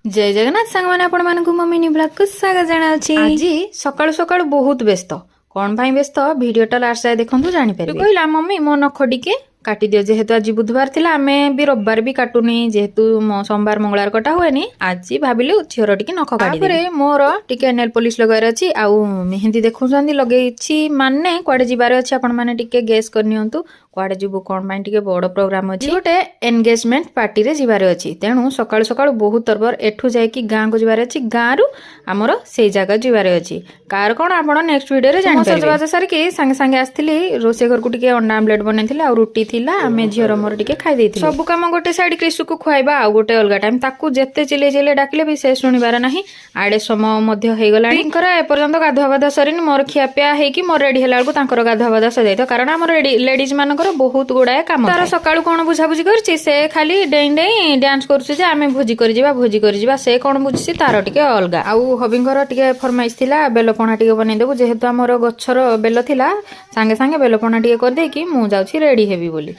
जय जगन्नाथ सांग मैंने आपण मानकु मम्मी नि ब्लॉग को स्वागत जणाउछि। आज सकाळु सकाळु बहुत व्यस्त कोन भाई व्यस्त वीडियोटा लास्ट जाय देखंतु जानि परिबे। कहला मम्मी मो नख टिके काटी दियो जेहेतु आज बुधवार थिला आमे भी रविवार भी काटुनी जेहेतु सोमवार मंगलवार कटा हुएनी आज भाबिलु झियोर टिके नख काटी दे। मोर टिके नेल पॉलिश लगायर अछि आउ मेहंदी देखुछंदी लगेछि माने क्वाडे जिबार अछि आपण माने टिके गेस करनियंतु क्वाडे जिबु कोन माने टिके बड़ प्रोग्राम अछि गोटे एंगेजमेंट पार्टी रे जिबार अछि तेनु सकाळु सकाळु बहुत तरबर एठु जाय कि गां को जिबार अछि गां रु हमर सेई जगह जिबार अछि कार कोन आपण नेक्स्ट वीडियो रे जानि परबे। सजबाज सारी के संगे संगे आस्थिली रोसे घर को टिके अंडा आमलेट बनेथिला आ रोटी थिला आमे झियर मोर टिके खाइ देथिलु सब काम गोटे साइड क्रिसु को खुआइबा आ गोटे अलगा टाइम ताकू जेते चिले चिले डाकिले भी से सुनिबार नाही आडे समय मध्य हे गला तिनकर ए पर्यंत गाधुआ बाधा सरिन मोर खियापिया हे कि मोर रेडी हेला को तांकर गाधुआ बाधा सजाइतो कारण हमर लेडीज मानकर बहुत गुडाए काम तार सकाळु कोन बुझा बुझी करछि से खाली डेई डेई डांस करछु जे आमे भोजी करि जिबा से कोन बुझछि तार टिके अलगा आउ हबिंगर टिके फरमाइश थिला बेलपणा टिके बनै देबु जेहेतु हमर गच्छर बेल थिला संगे संगे बेलपणा टिके कर दे कि मु जाउछि रेडी हेबी बोली।